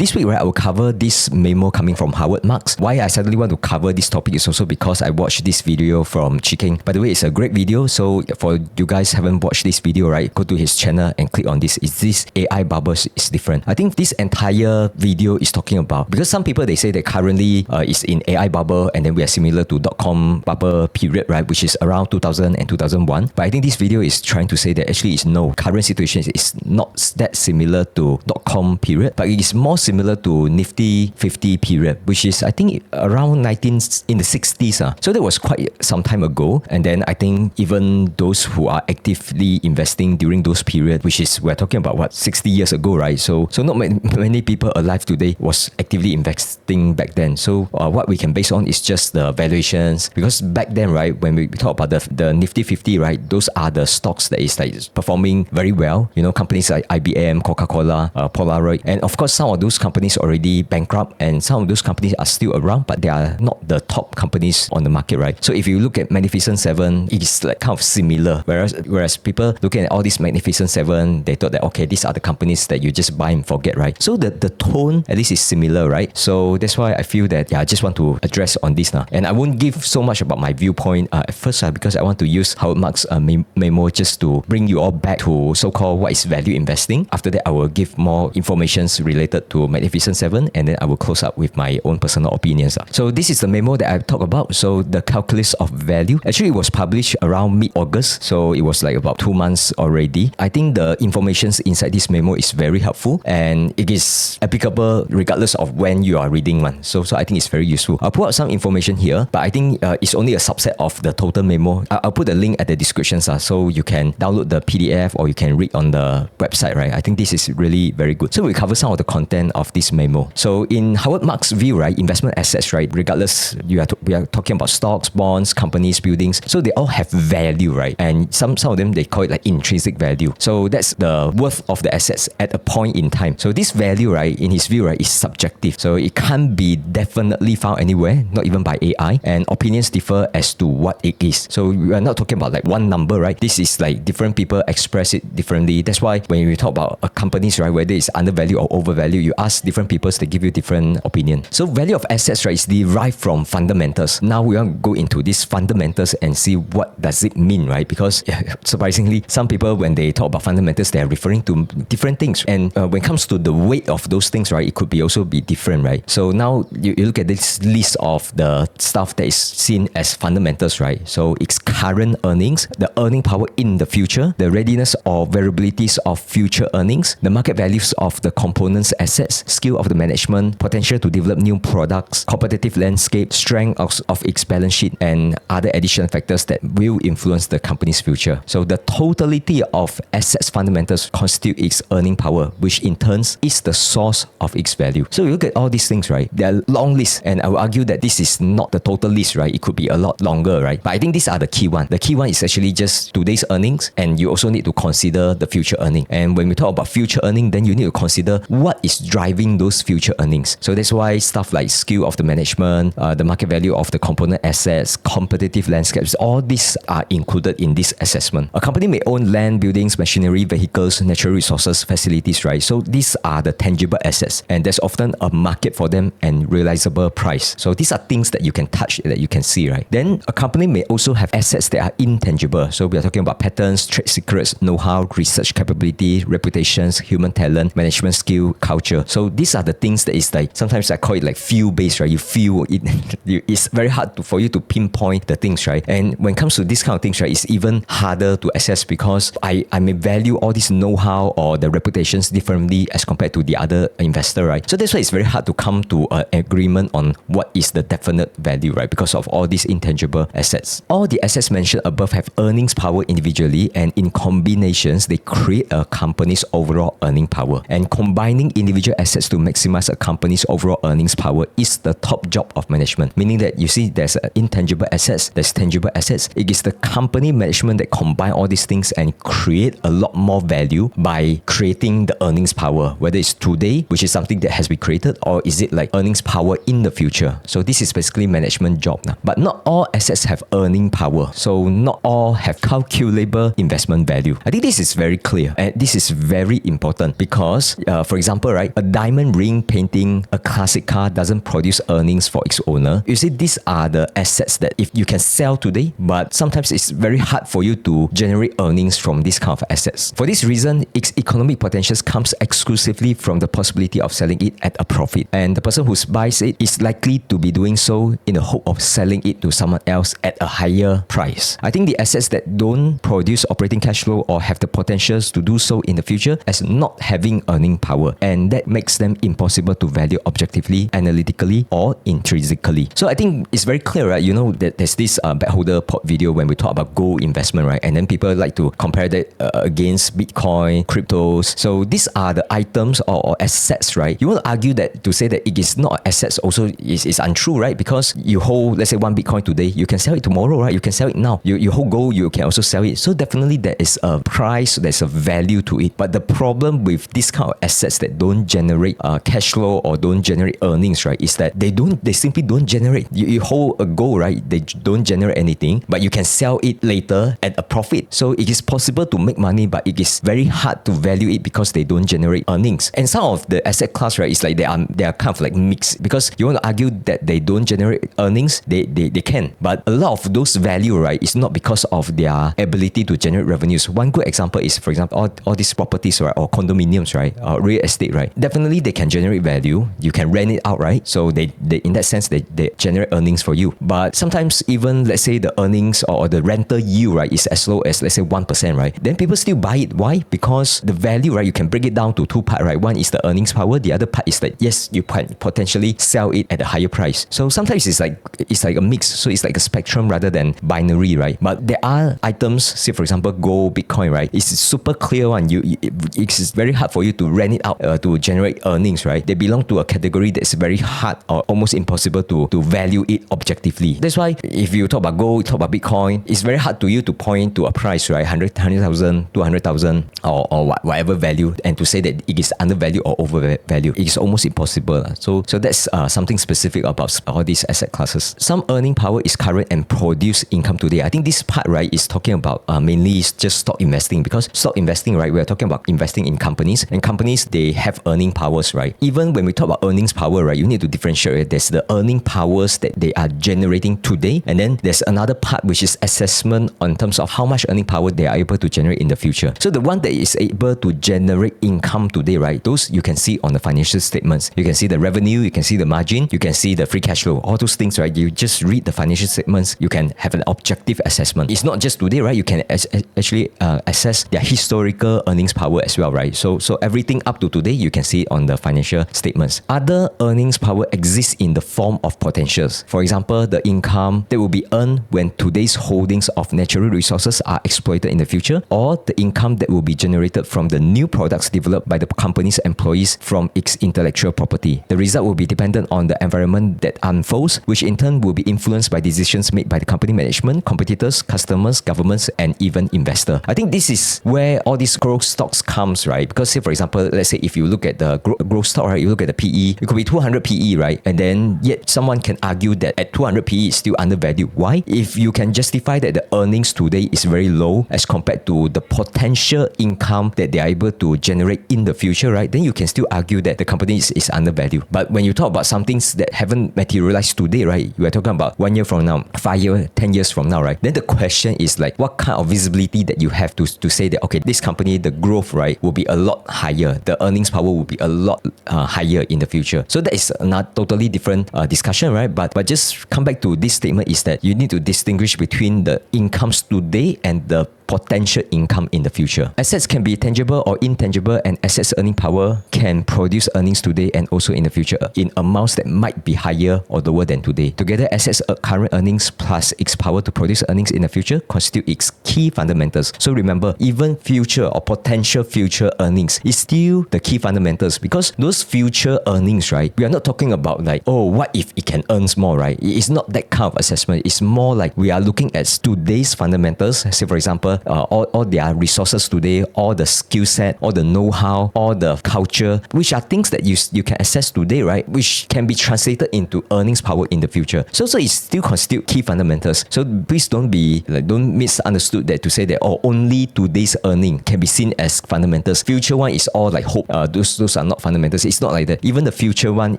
this week, right, I will cover this memo coming from Howard Marks. Why I suddenly want to cover this topic is also because I watched this video from Chiking. By the way, it's a great video. So for you guys haven't watched this video, right, go to his channel and click on this. Is this AI bubble is different? I think this entire video is talking about, because some people, they say that currently is in AI bubble and then we are similar to .com bubble period, right, which is around 2000 and 2001. But I think this video is trying to say that actually it's no, current situation is not that similar to .com period, but it is more similar to Nifty 50 period, which is I think around in the 60s. So that was quite some time ago. And then I think even those who are actively investing during those periods, which is we're talking about what, 60 years ago, right? So not many people alive today was actively investing back then. So what we can base on is just the valuations, because back then, right, when we talk about the Nifty 50, right, those are the stocks that is like performing very well. You know, companies like IBM, Coca-Cola, Polaroid, and of course some of those companies already bankrupt, and some of those companies are still around, but they are not the top companies on the market, right? So if you look at Magnificent Seven, it is like kind of similar. Whereas people looking at all these Magnificent Seven, they thought that okay, these are the companies that you just buy and forget, right? So the tone at least is similar, right? So that's why I feel that I just want to address on this now. And I won't give so much about my viewpoint at first, because I want to use Howard Marks' memo just to bring you all back to so-called what is value investing. After that, I will give more information related to Magnificent Seven, and then I will close up with my own personal opinions. So this is the memo that I talk about. So the calculus of value, actually it was published around mid-August, so it was like about 2 months already. I think the information inside this memo is very helpful, and it is applicable regardless of when you are reading one. So I think it's very useful. I'll put out some information here, but I think it's only a subset of the total memo. I'll put the link at the description, so you can download the PDF or you can read on the website, right? I think this is really very good. So we cover some of the content of this memo. So in Howard Marks' view, right, investment assets, right, regardless, we are talking about stocks, bonds, companies, buildings. So they all have value, right? And some of them, they call it like intrinsic value. So that's the worth of the assets at a point in time. So this value, right, in his view, right, is subjective. So it can't be definitely found anywhere, not even by AI. And opinions differ as to what it is. So we are not talking about like one number, right? This is like different people express it differently. That's why when we talk about companies, right, whether it's undervalued or overvalued, you ask different people, they give you different opinion. So value of assets, right, is derived from fundamentals. Now we want to go into these fundamentals and see what does it mean, right? Because surprisingly, some people, when they talk about fundamentals, they are referring to different things. And when it comes to the weight of those things, right, it could be also be different, right? So now you look at this list of the stuff that is seen as fundamentals, right? So it's current earnings, the earning power in the future, the readiness or variabilities of future earnings, the market values of the components assets, skill of the management, potential to develop new products, competitive landscape, strength of its balance sheet, and other additional factors that will influence the company's future. So the totality of assets fundamentals constitute its earning power, which in turn is the source of its value. So you look at all these things, right? They're long lists, and I will argue that this is not the total list, right? It could be a lot longer, right? But I think these are the key one. The key one is actually just today's earnings, and you also need to consider the future earning. And when we talk about future earning, then you need to consider what is driving those future earnings. So that's why stuff like skill of the management, the market value of the component assets, competitive landscapes, all these are included in this assessment. A company may own land, buildings, machinery, vehicles, natural resources, facilities, right? So these are the tangible assets, and there's often a market for them and realizable price. So these are things that you can touch, that you can see, right? Then a company may also have assets that are intangible. So we are talking about patents, trade secrets, know-how, research capability, reputations, human talent, management skill, culture. So these are the things that is like, sometimes I call it like feel-based, right? You feel it. It's very hard for you to pinpoint the things, right? And when it comes to this kind of things, right, it's even harder to assess, because I may value all this know-how or the reputations differently as compared to the other investor, right? So that's why it's very hard to come to an agreement on what is the definite value, right? Because of all these intangible assets. All the assets mentioned above have earnings power individually, and in combinations, they create a company's overall earning power. And combining individual assets to maximize a company's overall earnings power is the top job of management. Meaning that you see there's intangible assets, there's tangible assets. It is the company management that combine all these things and create a lot more value by creating the earnings power, whether it's today, which is something that has been created, or is it like earnings power in the future. So this is basically management job now. But not all assets have earning power. So not all have calculable investment value. I think this is very clear, and this is very important because, for example, right, a diamond ring painting a classic car doesn't produce earnings for its owner. You see, these are the assets that if you can sell today, but sometimes it's very hard for you to generate earnings from this kind of assets. For this reason, its economic potential comes exclusively from the possibility of selling it at a profit. And the person who buys it is likely to be doing so in the hope of selling it to someone else at a higher price. I think the assets that don't produce operating cash flow or have the potentials to do so in the future as not having earning power, and that makes them impossible to value objectively, analytically, or intrinsically. So I think it's very clear, right? You know that there's this backholder port video when we talk about gold investment, right? And then people like to compare that against Bitcoin, cryptos. So these are the items or assets, right? You want to argue that to say that it is not assets also is untrue, right? Because you hold, let's say, one Bitcoin today, you can sell it tomorrow, right? You can sell it now. You hold gold, you can also sell it. So definitely there is a price, there's a value to it. But the problem with this kind of assets that don't generate cash flow or don't generate earnings, right, is that they simply don't generate. You hold a gold, right? They don't generate anything, but you can sell it later at a profit. So it is possible to make money, but it is very hard to value it because they don't generate earnings. And some of the asset class, right, is like they are kind of like mixed, because you want to argue that they don't generate earnings, they can. But a lot of those value, right, is not because of their ability to generate revenues. One good example is, for example, all these properties, right, or condominiums, right, or real estate, right. Definitely they can generate value. You can rent it out, right? So they in that sense they generate earnings for you. But sometimes even, let's say, the earnings or the rental yield, right, is as low as, let's say, 1%, right? Then people still buy it. Why? Because the value, right, you can break it down to two parts, right? One is the earnings power. The other part is that, yes, you can potentially sell it at a higher price. So sometimes it's like a mix. So it's like a spectrum rather than binary, right? But there are items, say for example, gold, Bitcoin, right? It's a super clear one. It's very hard for you to rent it out to generate earnings, right? They belong to a category that's very hard or almost impossible to value it objectively. That's why if you talk about gold, talk about Bitcoin, it's very hard to you to point to a price, right? 100,000, 200,000 or whatever value, and to say that it is undervalued or overvalued. It is almost impossible. So that's something specific about all these asset classes. Some earning power is current and produce income today. I think this part, right, is talking about mainly just stock investing, because stock investing, right, we are talking about investing in companies, and companies, they have earning powers, right? Even when we talk about earnings power, right, you need to differentiate, right? There's the earning powers that they are generating today, and then there's another part which is assessment on terms of how much earning power they are able to generate in the future. So the one that is able to generate income today, right, those you can see on the financial statements. You can see the revenue, you can see the margin, you can see the free cash flow, all those things, right? You just read the financial statements, you can have an objective assessment. It's not just today, right? You can actually assess their historical earnings power as well, right? So everything up to today, you can see on the financial statements. Other earnings power exists in the form of potentials. For example, the income that will be earned when today's holdings of natural resources are exploited in the future, or the income that will be generated from the new products developed by the company's employees from its intellectual property. The result will be dependent on the environment that unfolds, which in turn will be influenced by decisions made by the company management, competitors, customers, governments, and even investor. I think this is where all these growth stocks comes, right? Because say for example, let's say if you look at the growth stock, right, you look at the PE, it could be 200 PE, right? And then yet someone can argue that at 200 PE it's still undervalued. Why? If you can justify that the earnings today is very low as compared to the potential income that they are able to generate in the future, right, then you can still argue that the company is undervalued. But when you talk about some things that haven't materialized today, right, you are talking about 1 year from now, 5 years, 10 years from now, right, then the question is like, what kind of visibility that you have to say that, okay, this company, the growth, right, will be a lot higher, the earnings power will be a lot higher in the future. So that is not totally different discussion, right? But just come back to this statement is that you need to distinguish between the incomes today and the potential income in the future. Assets can be tangible or intangible, and assets earning power can produce earnings today and also in the future in amounts that might be higher or lower than today. Together, assets current earnings plus its power to produce earnings in the future constitute its key fundamentals. So remember, even future or potential future earnings is still the key fundamentals, because those future earnings, right, we are not talking about like, oh, what if it can earn more, right? It's not that kind of assessment. It's more like we are looking at today's fundamentals. Say for example, together all their resources today, all the skill set, all the know-how, all the culture, which are things that you can access today, right? Which can be translated into earnings power in the future. So it still constitute key fundamentals. So please don't misunderstood that to say that only today's earning can be seen as fundamentals. Future one is all like hope. Those are not fundamentals. It's not like that. Even the future one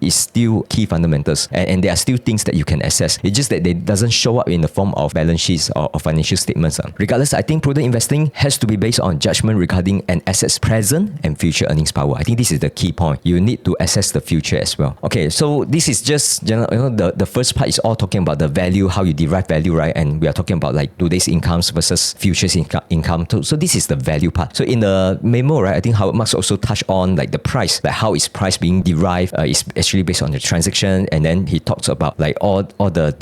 is still key fundamentals, and there are still things that you can access. It's just that they doesn't show up in the form of balance sheets or financial statements. Regardless, I think prudent investing has to be based on judgment regarding an asset's present and future earnings power. I think this is the key point. You need to assess the future as well. Okay, so this is just the first part is all talking about the value, how you derive value, right? And we are talking about like today's incomes versus futures income. So this is the value part. So in the memo, right, I think Howard Marks also touched on like the price, like how is price being derived is actually based on the transaction, and then he talks about like all the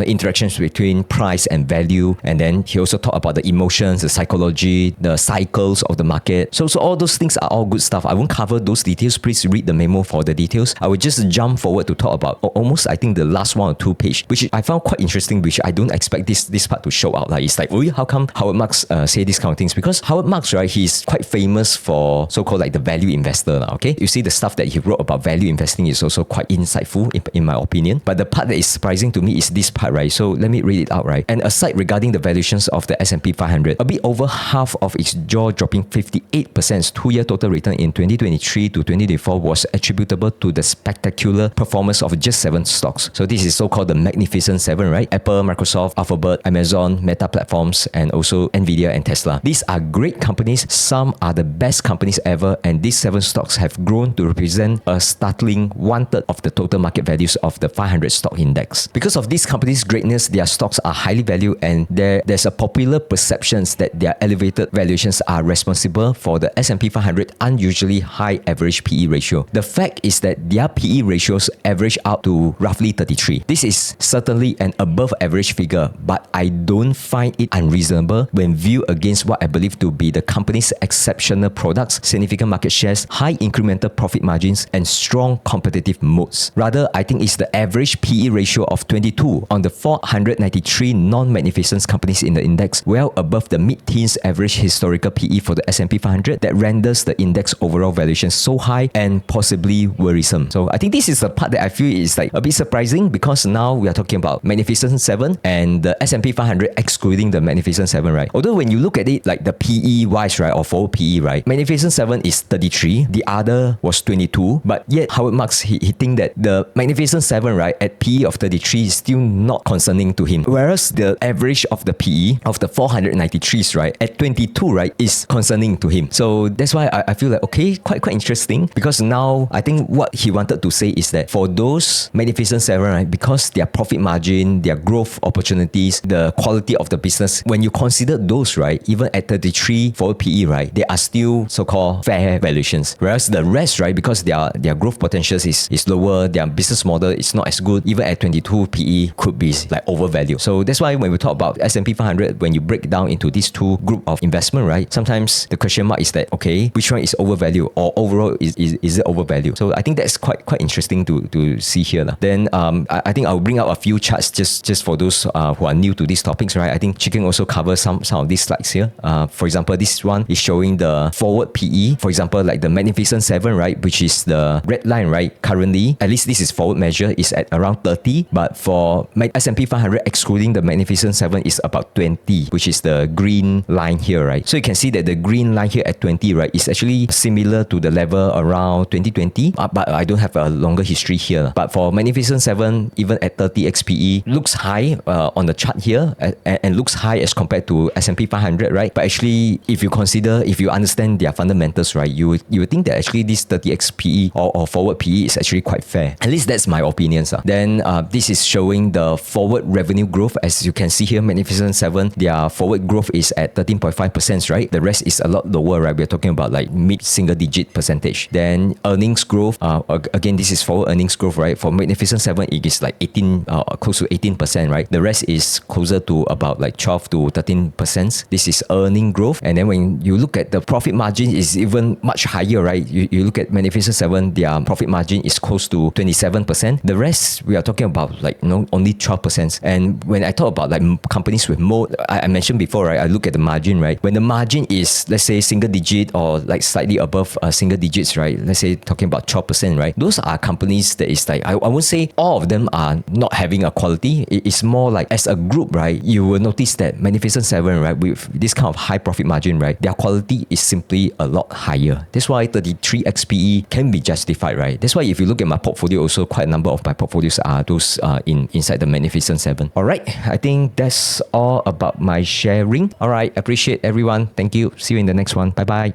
interactions between price and value, and then he also talked about the emotions, the psychology, the cycles of the market. So all those things are all good stuff. I won't cover those details. Please read the memo for the details. I will just jump forward to talk about almost I think the last 1 or 2 page, which I found quite interesting, which I don't expect this part to show out. Like it's like, how come Howard Marks say these kind of things? Because Howard Marks, right, he's quite famous for so-called like the value investor. Okay, you see the stuff that he wrote about value investing is also quite insightful in my opinion. But the part that is surprising to me is this part, right? So let me read it out, right? And aside regarding the valuations of the S&P 500, a bit over half of its jaw-dropping 58% 2-year total return in 2023 to 2024 was attributable to the spectacular performance of just 7 stocks. So this is so-called the Magnificent 7, right? Apple, Microsoft, Alphabet, Amazon, Meta Platforms, and also Nvidia and Tesla. These are great companies. Some are the best companies ever, and these 7 stocks have grown to represent a startling 1/3 of the total market values of the 500 stock index. Because of these companies' greatness, their stocks are highly valued, and there's a popular perception that their elevated valuations are responsible for the S&P 500 unusually high average PE ratio. The fact is that their PE ratios average out to roughly 33. This is certainly an above average figure, but I don't find it unreasonable when viewed against what I believe to be the company's exceptional products, significant market shares, high incremental profit margins, and strong competitive moats. Rather, I think it's the average PE ratio of 22 on the 493 non-magnificent companies in the index, well above the mid-teens average historical PE for the S&P 500, that renders the index overall valuation so high and possibly worrisome. So I think this is the part that I feel is like a bit surprising, because now we are talking about Magnificent 7 and the S&P 500 excluding the Magnificent 7, right? Although when you look at it like the PE wise, right, or forward PE, right, Magnificent 7 is 33, the other was 22, but yet Howard Marks, he think that the Magnificent 7, right, at PE of 33 is still not concerning to him, whereas the average of the PE of the 493s, right, at 22, right, is concerning to him. So that's why I feel like, okay, quite interesting, because now I think what he wanted to say is that for those Magnificent 7, right, because their profit margin, their growth opportunities, the quality of the business, when you consider those, right, even at 33 forward PE, right, they are still so-called fair valuations. Whereas the rest, right, because their growth potential is lower, their business model is not as good, even at 22 PE could be like overvalued. So that's why when we talk about S&P 500, when you break down into these two group of investment, right, sometimes the question mark is that, okay, which one is overvalued, or overall is it overvalued? So I think that's quite interesting to see here. Then I think I'll bring out a few charts just for those who are new to these topics, right? I think Chicken also covers some of these slides here. For example, this one is showing the forward PE. For example, like the Magnificent 7, right, which is the red line, right? Currently, at least this is forward measure, is at around 30, but for S&P 500 excluding the Magnificent 7 is about 20, which is the green line here, right? So you can see that the green line here at 20, right, is actually similar to the level around 2020, but I don't have a longer history here. But for Magnificent 7, even at 30 XPE, looks high on the chart here, and looks high as compared to S&P 500, right? But actually, if you understand their fundamentals, right, you would think that actually this 30 XPE or forward PE is actually quite fair. At least that's my opinion. Then this is showing the forward revenue growth. As you can see here, Magnificent 7, their forward growth is at 13.5%, right? The rest is a lot lower, right? We're talking about like mid-single digit percentage. Then earnings growth, again, this is forward earnings growth, right? For Magnificent 7, it is like 18, close to 18%, right? The rest is closer to about like 12 to 13%. This is earning growth. And then when you look at the profit margin, is even much higher, right? You look at Magnificent 7, their profit margin is close to 27%. The rest, we are talking about like, only 12%. And when I talk about like companies with moat, I mentioned before, before, right, I look at the margin, right? When the margin is, let's say, single digit or like slightly above single digits, right? Let's say talking about 12%, right? Those are companies that is like, I won't say all of them are not having a quality. It's more like as a group, right? You will notice that Magnificent Seven, right, with this kind of high profit margin, right, their quality is simply a lot higher. That's why 33 XPE can be justified, right? That's why if you look at my portfolio, also quite a number of my portfolios are those inside the Magnificent Seven. All right, I think that's all about my sharing. All right, appreciate everyone. Thank you. See you in the next one. Bye bye.